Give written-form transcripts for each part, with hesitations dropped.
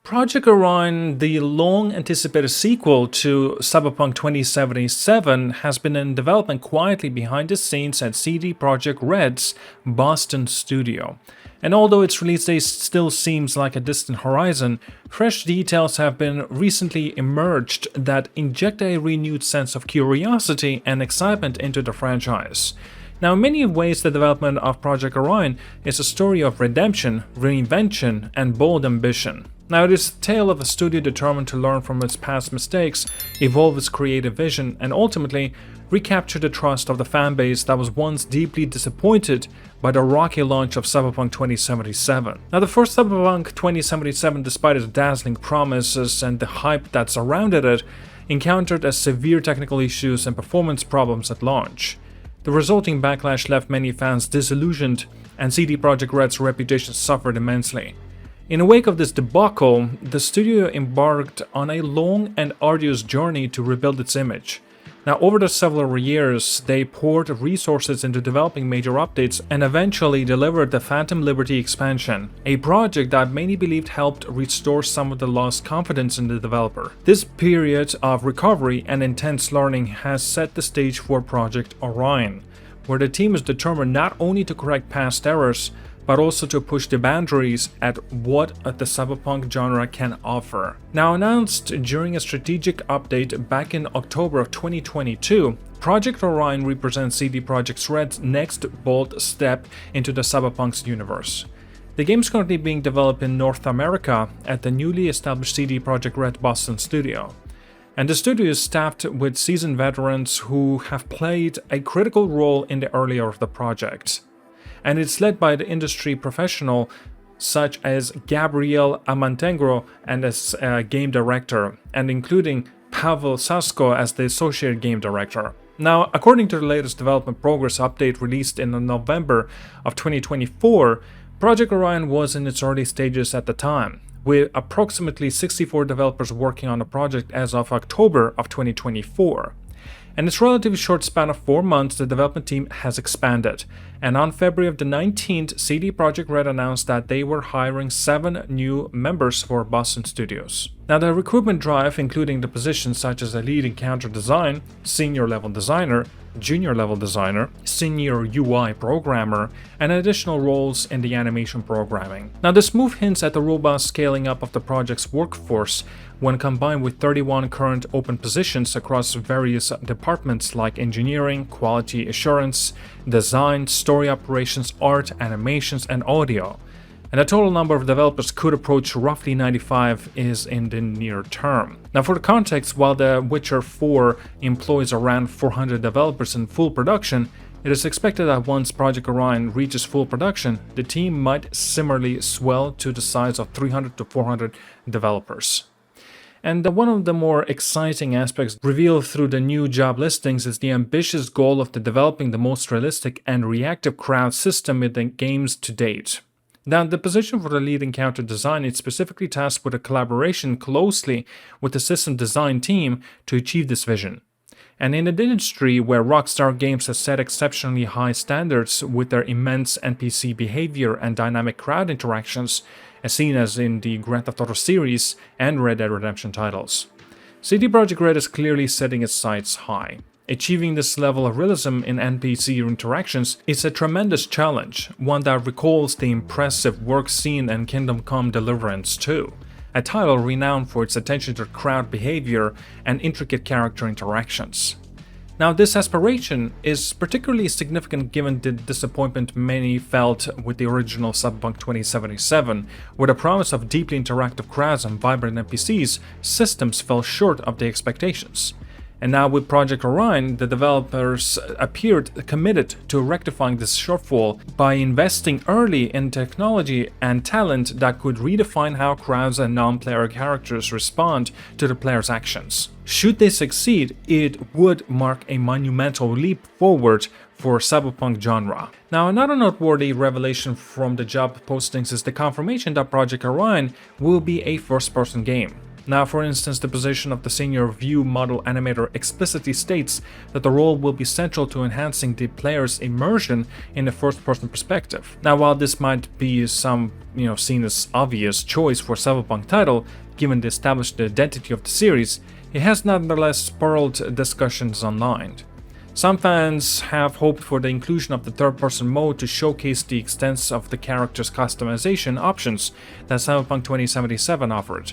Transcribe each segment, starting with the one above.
Project Orion, the long-anticipated sequel to Cyberpunk 2077, has been in development quietly behind the scenes at CD Projekt Red's Boston studio. And although its release date still seems like a distant horizon, fresh details have been recently emerged that inject a renewed sense of curiosity and excitement into the franchise. Now, in many ways, the development of Project Orion is a story of redemption, reinvention, and bold ambition. Now, it is a tale of a studio determined to learn from its past mistakes, evolve its creative vision, and ultimately recapture the trust of the fanbase that was once deeply disappointed by the rocky launch of Cyberpunk 2077. Now, the first Cyberpunk 2077, despite its dazzling promises and the hype that surrounded it, encountered severe technical issues and performance problems at launch. The resulting backlash left many fans disillusioned, and CD Projekt Red's reputation suffered immensely. In the wake of this debacle, the studio embarked on a long and arduous journey to rebuild its image. Now, over the several years, they poured resources into developing major updates and eventually delivered the Phantom Liberty expansion, a project that many believed helped restore some of the lost confidence in the developer. This period of recovery and intense learning has set the stage for Project Orion, where the team is determined not only to correct past errors, but also to push the boundaries at what the cyberpunk genre can offer. Now, announced during a strategic update back in October of 2022, Project Orion represents CD Projekt Red's next bold step into the cyberpunk's universe. The game is currently being developed in North America at the newly established CD Projekt Red Boston studio. And the studio is staffed with seasoned veterans who have played a critical role in the earlier of the project. And it's led by the industry professional such as Gabriel Amantengro and as game director, and including Pavel Sasko as the associate game director. Now, according to the latest development progress update released in November of 2024, Project Orion was in its early stages at the time, with approximately 64 developers working on the project as of October of 2024. In its relatively short span of 4 months, the development team has expanded, and on February of the 19th, CD Projekt Red announced that they were hiring 7 new members for Boston Studios. Now, the recruitment drive, including the positions such as a lead encounter design, senior level designer, junior level designer, senior UI programmer, and additional roles in the animation programming. Now, this move hints at the robust scaling up of the project's workforce when combined with 31 current open positions across various departments like engineering, quality assurance, design, story operations, art, animations, and audio. And the total number of developers could approach roughly 95 is in the near term. Now, for the context, while The Witcher 4 employs around 400 developers in full production, it is expected that once Project Orion reaches full production, the team might similarly swell to the size of 300 to 400 developers. And one of the more exciting aspects revealed through the new job listings is the ambitious goal of developing the most realistic and reactive crowd system in the games to date. Now, the position for the lead encounter design is specifically tasked with a collaboration closely with the system design team to achieve this vision. And in an industry where Rockstar Games has set exceptionally high standards with their immense NPC behavior and dynamic crowd interactions, as seen as in the Grand Theft Auto series and Red Dead Redemption titles, CD Projekt Red is clearly setting its sights high. Achieving this level of realism in NPC interactions is a tremendous challenge, one that recalls the impressive work seen in Kingdom Come Deliverance 2, a title renowned for its attention to crowd behavior and intricate character interactions. Now, this aspiration is particularly significant given the disappointment many felt with the original Cyberpunk 2077, where the promise of deeply interactive crowds and vibrant NPCs systems fell short of the expectations. And now with Project Orion, the developers appeared committed to rectifying this shortfall by investing early in technology and talent that could redefine how crowds and non-player characters respond to the player's actions. Should they succeed, it would mark a monumental leap forward for cyberpunk genre. Now, another noteworthy revelation from the job postings is the confirmation that Project Orion will be a first-person game. Now, for instance, the position of the senior view model animator explicitly states that the role will be central to enhancing the player's immersion in the first-person perspective. Now, while this might be seen as obvious choice for a Cyberpunk title, given the established identity of the series, it has nonetheless spurred discussions online. Some fans have hoped for the inclusion of the third-person mode to showcase the extent of the character's customization options that Cyberpunk 2077 offered.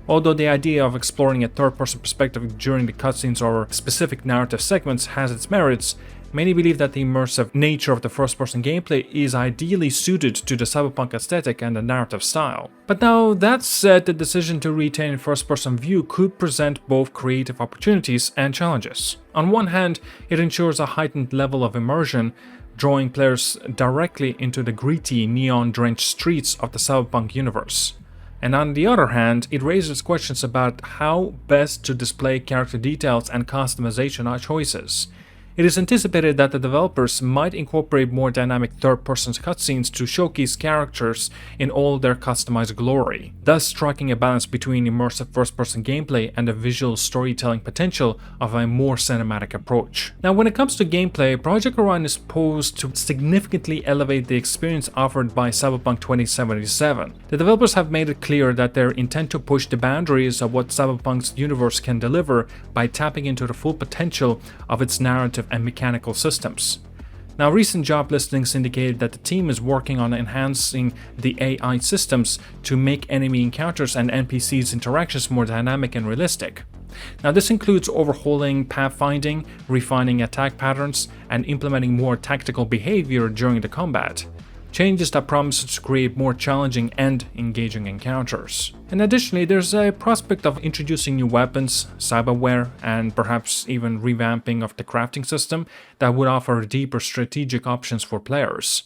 Although the idea of exploring a third-person perspective during the cutscenes or specific narrative segments has its merits, many believe that the immersive nature of the first-person gameplay is ideally suited to the Cyberpunk aesthetic and the narrative style. But now, that said, the decision to retain first-person view could present both creative opportunities and challenges. On one hand, it ensures a heightened level of immersion, drawing players directly into the gritty, neon-drenched streets of the Cyberpunk universe. And on the other hand, it raises questions about how best to display character details and customization choices. It is anticipated that the developers might incorporate more dynamic third-person cutscenes to showcase characters in all their customized glory, thus striking a balance between immersive first-person gameplay and the visual storytelling potential of a more cinematic approach. Now, when it comes to gameplay, Project Orion is posed to significantly elevate the experience offered by Cyberpunk 2077. The developers have made it clear that they intend to push the boundaries of what Cyberpunk's universe can deliver by tapping into the full potential of its narrative and mechanical systems. Now, recent job listings indicate that the team is working on enhancing the AI systems to make enemy encounters and NPCs interactions more dynamic and realistic. Now, this includes overhauling pathfinding, refining attack patterns, and implementing more tactical behavior during the combat. Changes that promise to create more challenging and engaging encounters. And additionally, there's a prospect of introducing new weapons, cyberware, and perhaps even revamping of the crafting system that would offer deeper strategic options for players.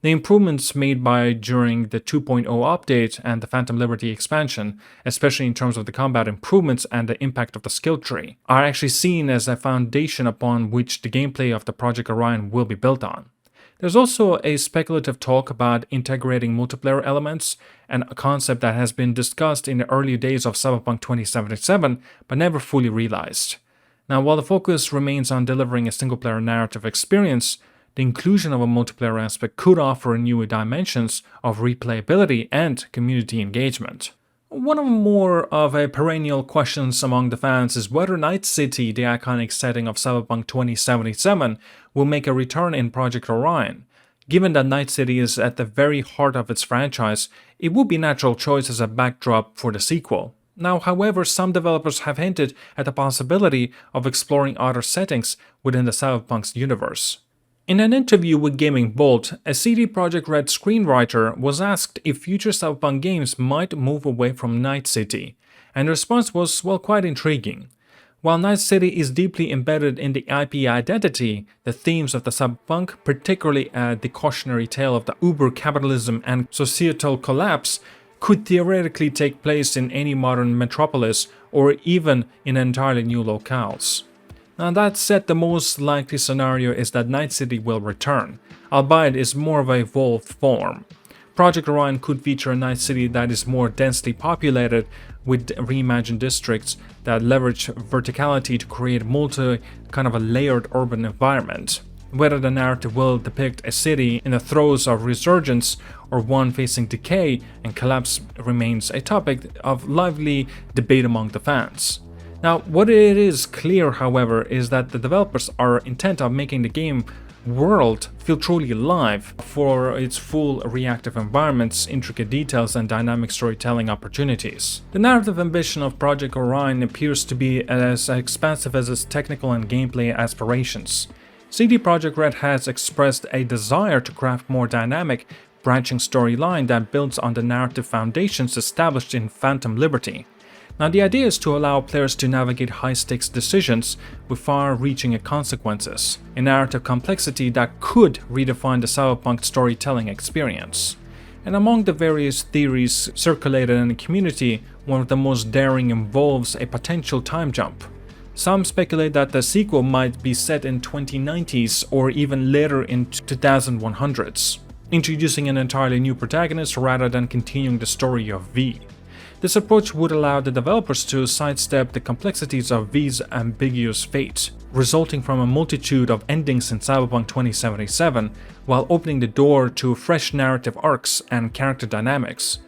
The improvements made during the 2.0 update and the Phantom Liberty expansion, especially in terms of the combat improvements and the impact of the skill tree, are actually seen as a foundation upon which the gameplay of the Project Orion will be built on. There's also a speculative talk about integrating multiplayer elements, and a concept that has been discussed in the early days of Cyberpunk 2077 but never fully realized. Now, while the focus remains on delivering a single-player narrative experience, the inclusion of a multiplayer aspect could offer new dimensions of replayability and community engagement. One of more of a perennial questions among the fans is whether Night City, the iconic setting of Cyberpunk 2077, will make a return in Project Orion. Given that Night City is at the very heart of its franchise, it would be a natural choice as a backdrop for the sequel. Now, however, some developers have hinted at the possibility of exploring other settings within the Cyberpunk's universe. In an interview with Gaming Bolt, a CD Projekt Red screenwriter was asked if future Cyberpunk games might move away from Night City, and the response was, quite intriguing. While Night City is deeply embedded in the IP identity, the themes of the Cyberpunk, particularly the cautionary tale of the uber-capitalism and societal collapse, could theoretically take place in any modern metropolis or even in entirely new locales. Now, that said, the most likely scenario is that Night City will return, albeit is more of a evolved form. Project Orion could feature a Night City that is more densely populated with reimagined districts that leverage verticality to create a layered urban environment. Whether the narrative will depict a city in the throes of resurgence or one facing decay and collapse remains a topic of lively debate among the fans. Now, what it is clear, however, is that the developers are intent on making the game world feel truly alive for its full reactive environments, intricate details, and dynamic storytelling opportunities. The narrative ambition of Project Orion appears to be as expansive as its technical and gameplay aspirations. CD Projekt Red has expressed a desire to craft more dynamic, branching storyline that builds on the narrative foundations established in Phantom Liberty. Now, the idea is to allow players to navigate high-stakes decisions with far-reaching consequences, a narrative complexity that could redefine the Cyberpunk storytelling experience. And among the various theories circulated in the community, one of the most daring involves a potential time jump. Some speculate that the sequel might be set in 2090s or even later in 2100s, introducing an entirely new protagonist rather than continuing the story of V. This approach would allow the developers to sidestep the complexities of V's ambiguous fate, resulting from a multitude of endings in Cyberpunk 2077, while opening the door to fresh narrative arcs and character dynamics.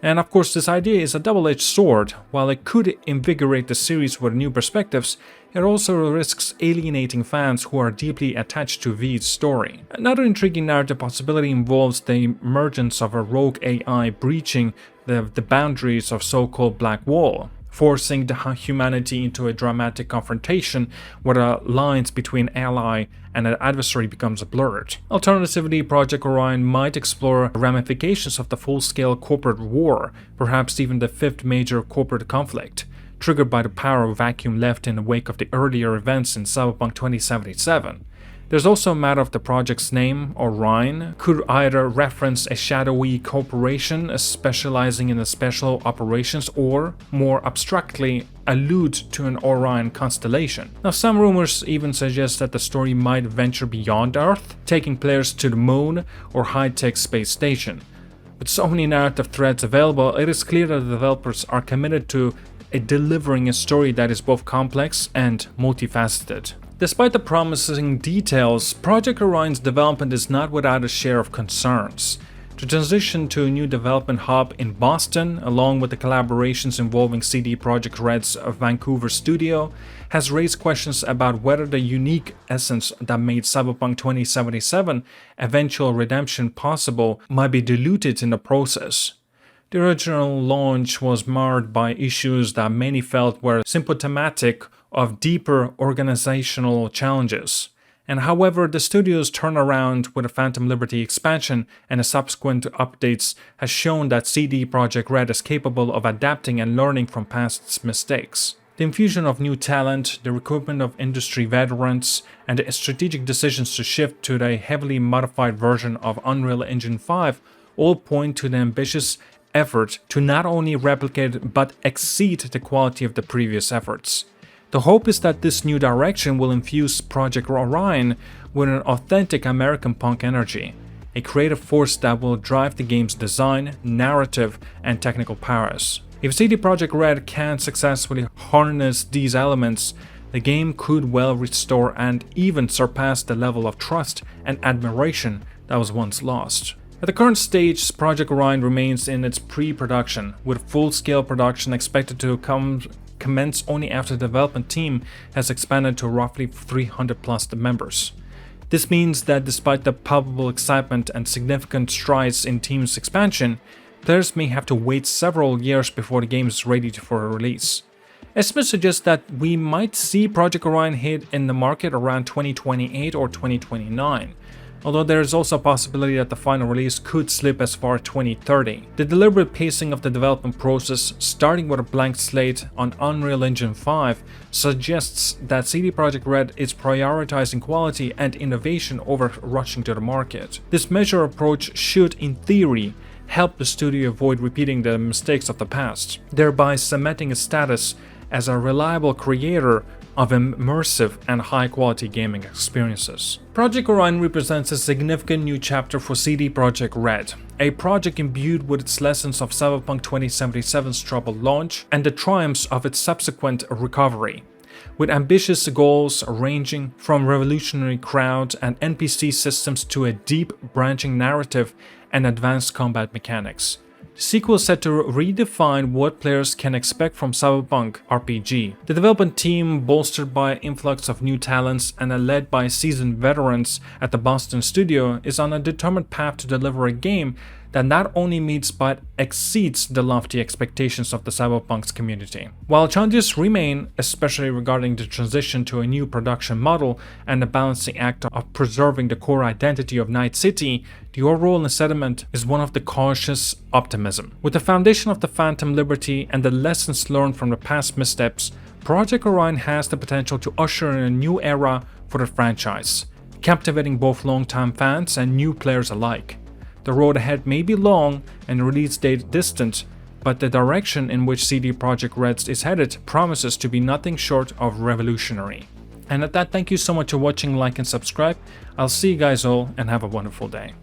And of course, this idea is a double-edged sword. While it could invigorate the series with new perspectives, it also risks alienating fans who are deeply attached to V's story. Another intriguing narrative possibility involves the emergence of a rogue AI breaching the boundaries of so-called Black Wall, forcing humanity into a dramatic confrontation where the lines between ally and an adversary becomes blurred. Alternatively, Project Orion might explore ramifications of the full-scale corporate war, perhaps even the fifth major corporate conflict, triggered by the power vacuum left in the wake of the earlier events in Cyberpunk 2077. There's also a matter of the project's name. Orion could either reference a shadowy corporation specializing in the special operations, or, more abstractly, allude to an Orion constellation. Now, some rumors even suggest that the story might venture beyond Earth, taking players to the moon or high-tech space station. With so many narrative threads available, it is clear that the developers are committed to delivering a story that is both complex and multifaceted. Despite the promising details, Project Orion's development is not without a share of concerns. The transition to a new development hub in Boston, along with the collaborations involving CD Projekt Red's Vancouver studio, has raised questions about whether the unique essence that made Cyberpunk 2077 eventual redemption possible might be diluted in the process. The original launch was marred by issues that many felt were symptomatic of deeper organizational challenges. And however, the studio's turnaround with the Phantom Liberty expansion and the subsequent updates has shown that CD Projekt Red is capable of adapting and learning from past mistakes. The infusion of new talent, the recruitment of industry veterans, and the strategic decisions to shift to the heavily modified version of Unreal Engine 5 all point to the ambitious effort to not only replicate but exceed the quality of the previous efforts. The hope is that this new direction will infuse Project Orion with an authentic American punk energy, a creative force that will drive the game's design, narrative, and technical prowess. If CD Projekt Red can successfully harness these elements, the game could well restore and even surpass the level of trust and admiration that was once lost. At the current stage, Project Orion remains in its pre-production, with full-scale production expected to commence only after the development team has expanded to roughly 300 plus members. This means that despite the palpable excitement and significant strides in team's expansion, players may have to wait several years before the game is ready for a release. Estimates suggest that we might see Project Orion hit in the market around 2028 or 2029. Although there is also a possibility that the final release could slip as far as 2030. The deliberate pacing of the development process, starting with a blank slate on Unreal Engine 5, suggests that CD Projekt Red is prioritizing quality and innovation over rushing to the market. This measured approach should, in theory, help the studio avoid repeating the mistakes of the past, thereby cementing its status as a reliable creator of immersive and high-quality gaming experiences. Project Orion represents a significant new chapter for CD Projekt Red, a project imbued with its lessons of Cyberpunk 2077's troubled launch and the triumphs of its subsequent recovery. With ambitious goals ranging from revolutionary crowds and NPC systems to a deep branching narrative and advanced combat mechanics. The sequel is set to redefine what players can expect from Cyberpunk RPG. The development team, bolstered by an influx of new talents and led by seasoned veterans at the Boston studio, is on a determined path to deliver a game that not only meets but exceeds the lofty expectations of the Cyberpunk's community. While challenges remain, especially regarding the transition to a new production model and the balancing act of preserving the core identity of Night City, the overall sentiment is one of the cautious optimism. With the foundation of the Phantom Liberty and the lessons learned from the past missteps, Project Orion has the potential to usher in a new era for the franchise, captivating both longtime fans and new players alike. The road ahead may be long and the release date distant, but the direction in which CD Projekt Red is headed promises to be nothing short of revolutionary. And at that, thank you so much for watching, like and subscribe. I'll see you guys all and have a wonderful day.